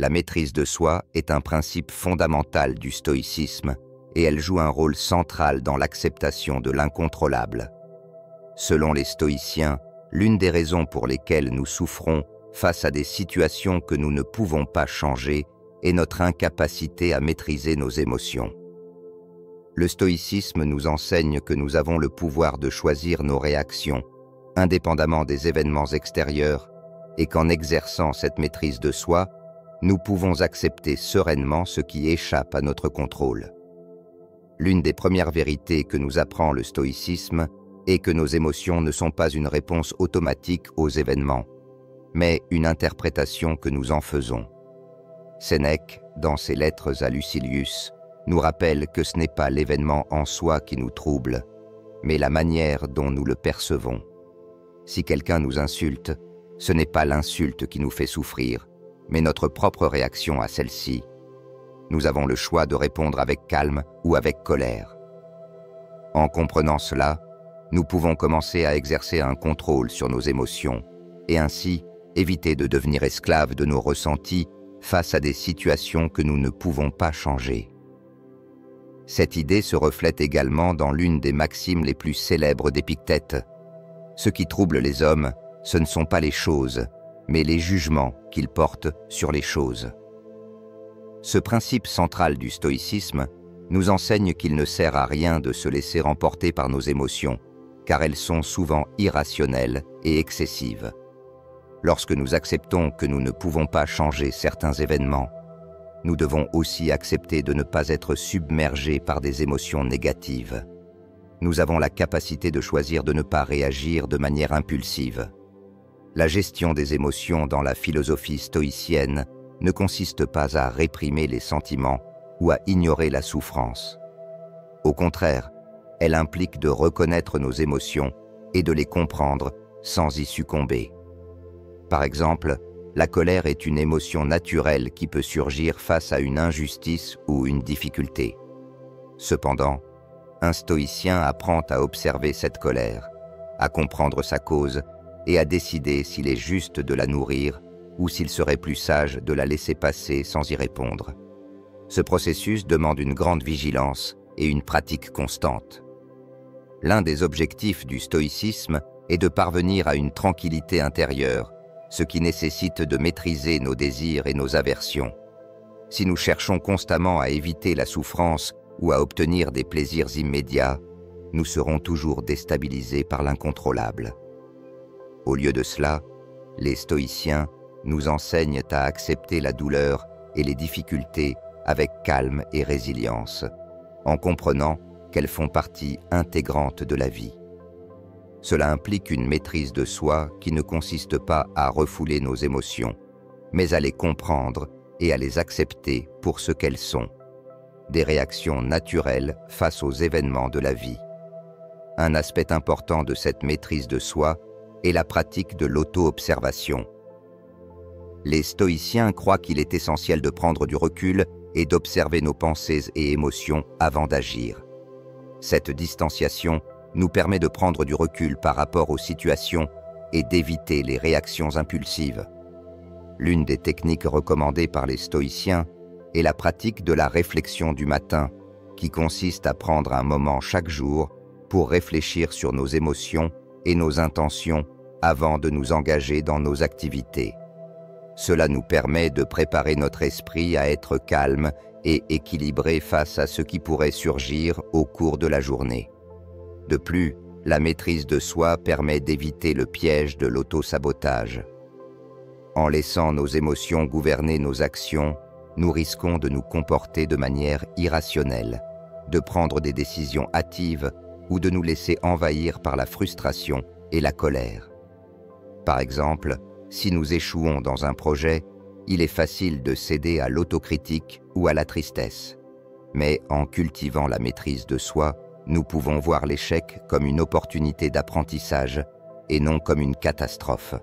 La maîtrise de soi est un principe fondamental du stoïcisme et elle joue un rôle central dans l'acceptation de l'incontrôlable. Selon les stoïciens, l'une des raisons pour lesquelles nous souffrons face à des situations que nous ne pouvons pas changer est notre incapacité à maîtriser nos émotions. Le stoïcisme nous enseigne que nous avons le pouvoir de choisir nos réactions, indépendamment des événements extérieurs, et qu'en exerçant cette maîtrise de soi, nous pouvons accepter sereinement ce qui échappe à notre contrôle. L'une des premières vérités que nous apprend le stoïcisme est que nos émotions ne sont pas une réponse automatique aux événements, mais une interprétation que nous en faisons. Sénèque, dans ses lettres à Lucilius, nous rappelle que ce n'est pas l'événement en soi qui nous trouble, mais la manière dont nous le percevons. Si quelqu'un nous insulte, ce n'est pas l'insulte qui nous fait souffrir, mais notre propre réaction à celle-ci. Nous avons le choix de répondre avec calme ou avec colère. En comprenant cela, nous pouvons commencer à exercer un contrôle sur nos émotions et ainsi éviter de devenir esclaves de nos ressentis face à des situations que nous ne pouvons pas changer. Cette idée se reflète également dans l'une des maximes les plus célèbres d'Épictète. Ce qui trouble les hommes, ce ne sont pas les choses, mais les jugements qu'ils portent sur les choses. Ce principe central du stoïcisme nous enseigne qu'il ne sert à rien de se laisser emporter par nos émotions, car elles sont souvent irrationnelles et excessives. Lorsque nous acceptons que nous ne pouvons pas changer certains événements, nous devons aussi accepter de ne pas être submergés par des émotions négatives. Nous avons la capacité de choisir de ne pas réagir de manière impulsive. La gestion des émotions dans la philosophie stoïcienne ne consiste pas à réprimer les sentiments ou à ignorer la souffrance. Au contraire, elle implique de reconnaître nos émotions et de les comprendre sans y succomber. Par exemple, la colère est une émotion naturelle qui peut surgir face à une injustice ou une difficulté. Cependant, un stoïcien apprend à observer cette colère, à comprendre sa cause et à décider s'il est juste de la nourrir ou s'il serait plus sage de la laisser passer sans y répondre. Ce processus demande une grande vigilance et une pratique constante. L'un des objectifs du stoïcisme est de parvenir à une tranquillité intérieure, ce qui nécessite de maîtriser nos désirs et nos aversions. Si nous cherchons constamment à éviter la souffrance ou à obtenir des plaisirs immédiats, nous serons toujours déstabilisés par l'incontrôlable. Au lieu de cela, les stoïciens nous enseignent à accepter la douleur et les difficultés avec calme et résilience, en comprenant qu'elles font partie intégrante de la vie. Cela implique une maîtrise de soi qui ne consiste pas à refouler nos émotions, mais à les comprendre et à les accepter pour ce qu'elles sont, des réactions naturelles face aux événements de la vie. Un aspect important de cette maîtrise de soi est la pratique de l'auto-observation. Les stoïciens croient qu'il est essentiel de prendre du recul et d'observer nos pensées et émotions avant d'agir. Cette distanciation nous permet de prendre du recul par rapport aux situations et d'éviter les réactions impulsives. L'une des techniques recommandées par les stoïciens est la pratique de la réflexion du matin, qui consiste à prendre un moment chaque jour pour réfléchir sur nos émotions et nos intentions avant de nous engager dans nos activités. Cela nous permet de préparer notre esprit à être calme et équilibré face à ce qui pourrait surgir au cours de la journée. De plus, la maîtrise de soi permet d'éviter le piège de l'auto-sabotage. En laissant nos émotions gouverner nos actions, nous risquons de nous comporter de manière irrationnelle, de prendre des décisions hâtives ou de nous laisser envahir par la frustration et la colère. Par exemple, si nous échouons dans un projet, il est facile de céder à l'autocritique ou à la tristesse. Mais en cultivant la maîtrise de soi, nous pouvons voir l'échec comme une opportunité d'apprentissage et non comme une catastrophe.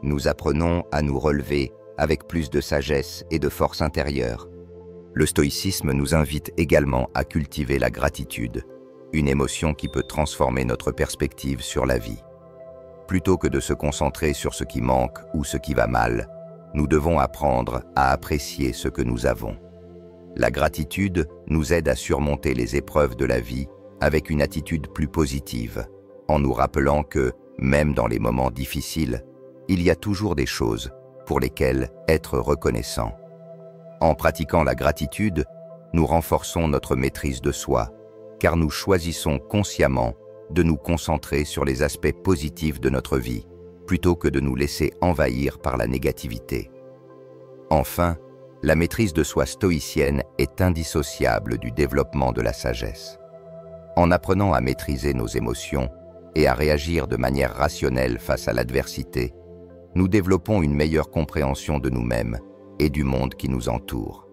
Nous apprenons à nous relever avec plus de sagesse et de force intérieure. Le stoïcisme nous invite également à cultiver la gratitude, une émotion qui peut transformer notre perspective sur la vie. Plutôt que de se concentrer sur ce qui manque ou ce qui va mal, nous devons apprendre à apprécier ce que nous avons. La gratitude nous aide à surmonter les épreuves de la vie avec une attitude plus positive, en nous rappelant que, même dans les moments difficiles, il y a toujours des choses pour lesquelles être reconnaissant. En pratiquant la gratitude, nous renforçons notre maîtrise de soi, car nous choisissons consciemment de nous concentrer sur les aspects positifs de notre vie, plutôt que de nous laisser envahir par la négativité. Enfin, la maîtrise de soi stoïcienne est indissociable du développement de la sagesse. En apprenant à maîtriser nos émotions et à réagir de manière rationnelle face à l'adversité, nous développons une meilleure compréhension de nous-mêmes et du monde qui nous entoure.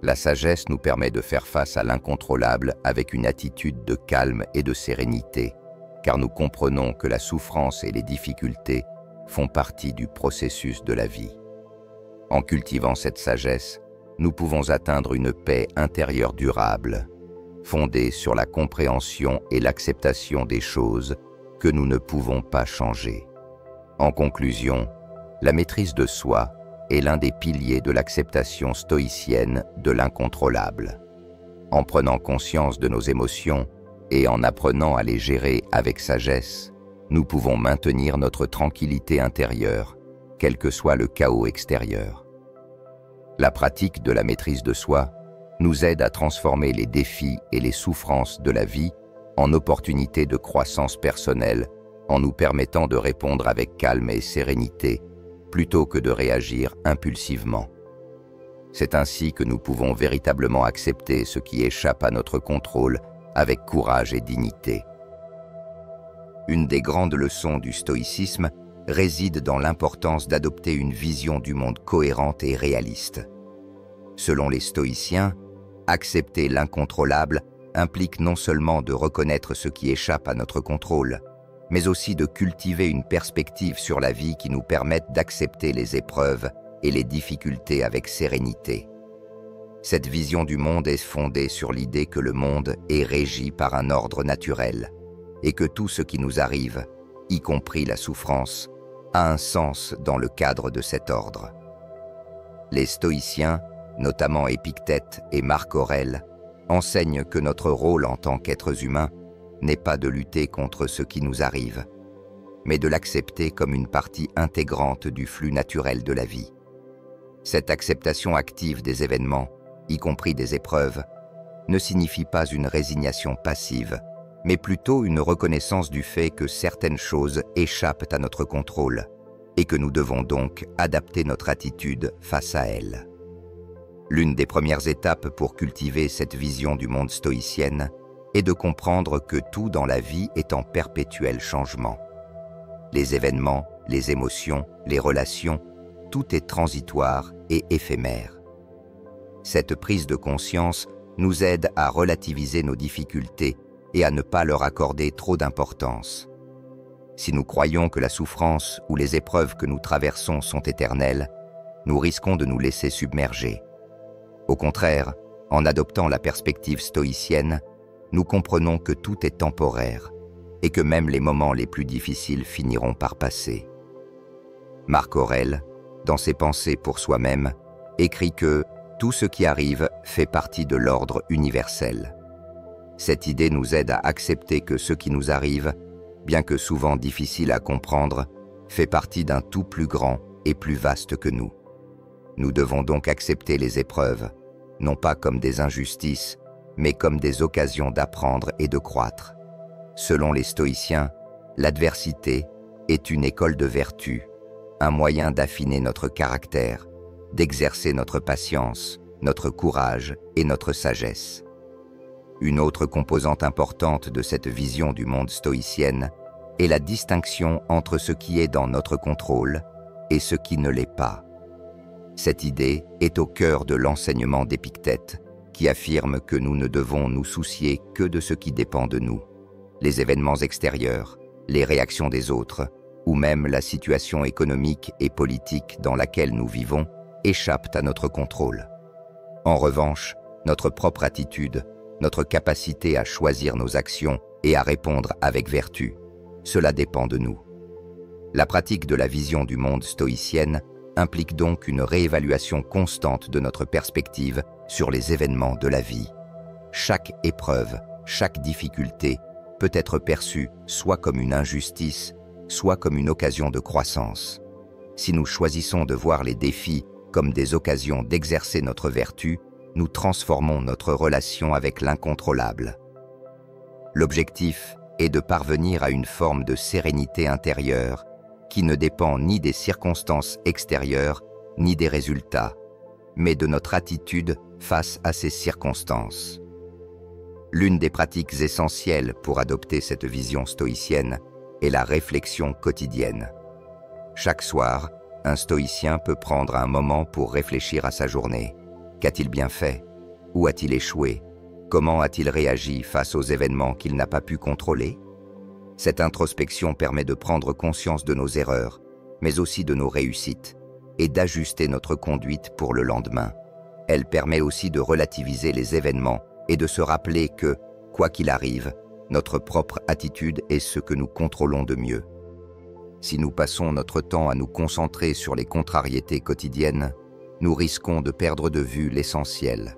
La sagesse nous permet de faire face à l'incontrôlable avec une attitude de calme et de sérénité, car nous comprenons que la souffrance et les difficultés font partie du processus de la vie. En cultivant cette sagesse, nous pouvons atteindre une paix intérieure durable, fondée sur la compréhension et l'acceptation des choses que nous ne pouvons pas changer. En conclusion, la maîtrise de soi est l'un des piliers de l'acceptation stoïcienne de l'incontrôlable. En prenant conscience de nos émotions et en apprenant à les gérer avec sagesse, nous pouvons maintenir notre tranquillité intérieure, quel que soit le chaos extérieur. La pratique de la maîtrise de soi nous aide à transformer les défis et les souffrances de la vie en opportunités de croissance personnelle, en nous permettant de répondre avec calme et sérénité, plutôt que de réagir impulsivement. C'est ainsi que nous pouvons véritablement accepter ce qui échappe à notre contrôle avec courage et dignité. Une des grandes leçons du stoïcisme réside dans l'importance d'adopter une vision du monde cohérente et réaliste. Selon les stoïciens, accepter l'incontrôlable implique non seulement de reconnaître ce qui échappe à notre contrôle, mais aussi de cultiver une perspective sur la vie qui nous permette d'accepter les épreuves et les difficultés avec sérénité. Cette vision du monde est fondée sur l'idée que le monde est régi par un ordre naturel et que tout ce qui nous arrive, y compris la souffrance, a un sens dans le cadre de cet ordre. Les stoïciens, notamment Épictète et Marc Aurèle, enseignent que notre rôle en tant qu'êtres humains n'est pas de lutter contre ce qui nous arrive, mais de l'accepter comme une partie intégrante du flux naturel de la vie. Cette acceptation active des événements, y compris des épreuves, ne signifie pas une résignation passive, mais plutôt une reconnaissance du fait que certaines choses échappent à notre contrôle et que nous devons donc adapter notre attitude face à elles. L'une des premières étapes pour cultiver cette vision du monde stoïcienne est de comprendre que tout dans la vie est en perpétuel changement. Les événements, les émotions, les relations, tout est transitoire et éphémère. Cette prise de conscience nous aide à relativiser nos difficultés et à ne pas leur accorder trop d'importance. Si nous croyons que la souffrance ou les épreuves que nous traversons sont éternelles, nous risquons de nous laisser submerger. Au contraire, en adoptant la perspective stoïcienne, nous comprenons que tout est temporaire et que même les moments les plus difficiles finiront par passer. Marc Aurèle, dans ses pensées pour soi-même, écrit que tout ce qui arrive fait partie de l'ordre universel. Cette idée nous aide à accepter que ce qui nous arrive, bien que souvent difficile à comprendre, fait partie d'un tout plus grand et plus vaste que nous. Nous devons donc accepter les épreuves, non pas comme des injustices, mais comme des occasions d'apprendre et de croître. Selon les stoïciens, l'adversité est une école de vertu, un moyen d'affiner notre caractère, d'exercer notre patience, notre courage et notre sagesse. Une autre composante importante de cette vision du monde stoïcienne est la distinction entre ce qui est dans notre contrôle et ce qui ne l'est pas. Cette idée est au cœur de l'enseignement d'Épictète, qui affirme que nous ne devons nous soucier que de ce qui dépend de nous. Les événements extérieurs, les réactions des autres, ou même la situation économique et politique dans laquelle nous vivons, échappent à notre contrôle. En revanche, notre propre attitude, notre capacité à choisir nos actions et à répondre avec vertu, cela dépend de nous. La pratique de la vision du monde stoïcienne implique donc une réévaluation constante de notre perspective sur les événements de la vie. Chaque épreuve, chaque difficulté peut être perçue soit comme une injustice, soit comme une occasion de croissance. Si nous choisissons de voir les défis comme des occasions d'exercer notre vertu, nous transformons notre relation avec l'incontrôlable. L'objectif est de parvenir à une forme de sérénité intérieure qui ne dépend ni des circonstances extérieures ni des résultats, mais de notre attitude face à ces circonstances. L'une des pratiques essentielles pour adopter cette vision stoïcienne est la réflexion quotidienne. Chaque soir, un stoïcien peut prendre un moment pour réfléchir à sa journée. Qu'a-t-il bien fait? Où a-t-il échoué? Comment a-t-il réagi face aux événements qu'il n'a pas pu contrôler? Cette introspection permet de prendre conscience de nos erreurs, mais aussi de nos réussites, et d'ajuster notre conduite pour le lendemain. Elle permet aussi de relativiser les événements et de se rappeler que, quoi qu'il arrive, notre propre attitude est ce que nous contrôlons de mieux. Si nous passons notre temps à nous concentrer sur les contrariétés quotidiennes, nous risquons de perdre de vue l'essentiel.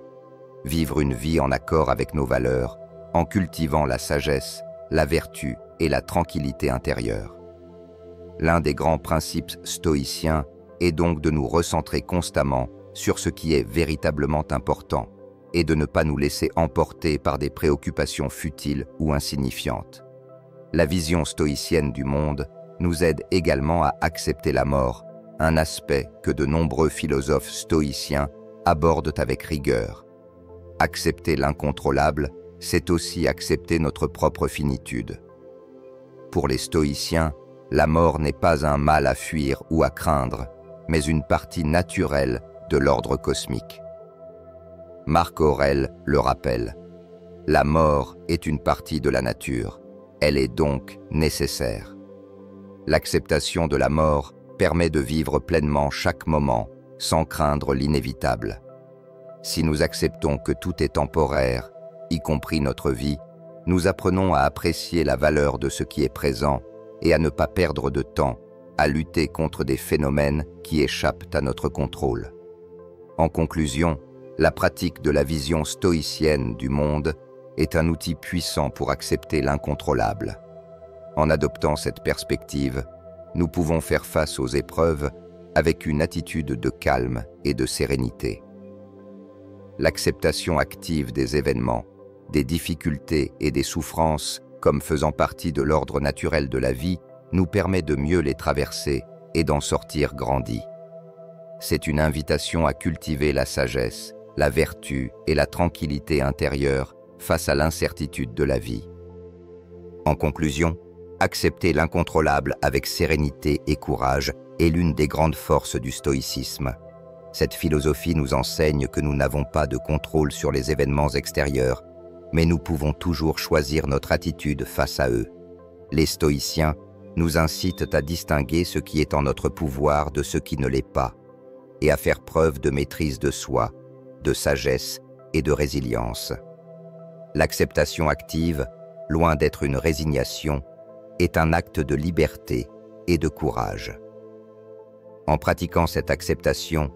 Vivre une vie en accord avec nos valeurs, en cultivant la sagesse, la vertu et la tranquillité intérieure. L'un des grands principes stoïciens est donc de nous recentrer constamment sur ce qui est véritablement important et de ne pas nous laisser emporter par des préoccupations futiles ou insignifiantes. La vision stoïcienne du monde nous aide également à accepter la mort, un aspect que de nombreux philosophes stoïciens abordent avec rigueur. Accepter l'incontrôlable, c'est aussi accepter notre propre finitude. Pour les stoïciens, la mort n'est pas un mal à fuir ou à craindre, mais une partie naturelle de l'ordre cosmique. Marc Aurèle le rappelle, « La mort est une partie de la nature, elle est donc nécessaire. » L'acceptation de la mort permet de vivre pleinement chaque moment, sans craindre l'inévitable. Si nous acceptons que tout est temporaire, y compris notre vie, nous apprenons à apprécier la valeur de ce qui est présent et à ne pas perdre de temps à lutter contre des phénomènes qui échappent à notre contrôle. En conclusion, la pratique de la vision stoïcienne du monde est un outil puissant pour accepter l'incontrôlable. En adoptant cette perspective, nous pouvons faire face aux épreuves avec une attitude de calme et de sérénité. L'acceptation active des événements, des difficultés et des souffrances comme faisant partie de l'ordre naturel de la vie nous permet de mieux les traverser et d'en sortir grandis. C'est une invitation à cultiver la sagesse, la vertu et la tranquillité intérieure face à l'incertitude de la vie. En conclusion, accepter l'incontrôlable avec sérénité et courage est l'une des grandes forces du stoïcisme. Cette philosophie nous enseigne que nous n'avons pas de contrôle sur les événements extérieurs, mais nous pouvons toujours choisir notre attitude face à eux. Les stoïciens nous incitent à distinguer ce qui est en notre pouvoir de ce qui ne l'est pas, et à faire preuve de maîtrise de soi, de sagesse et de résilience. L'acceptation active, loin d'être une résignation, est un acte de liberté et de courage. En pratiquant cette acceptation,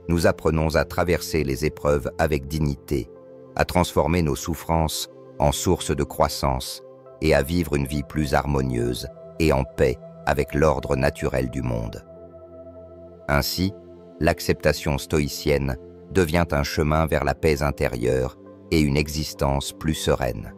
nous apprenons à traverser les épreuves avec dignité, à transformer nos souffrances en source de croissance et à vivre une vie plus harmonieuse et en paix avec l'ordre naturel du monde. Ainsi, l'acceptation stoïcienne devient un chemin vers la paix intérieure et une existence plus sereine.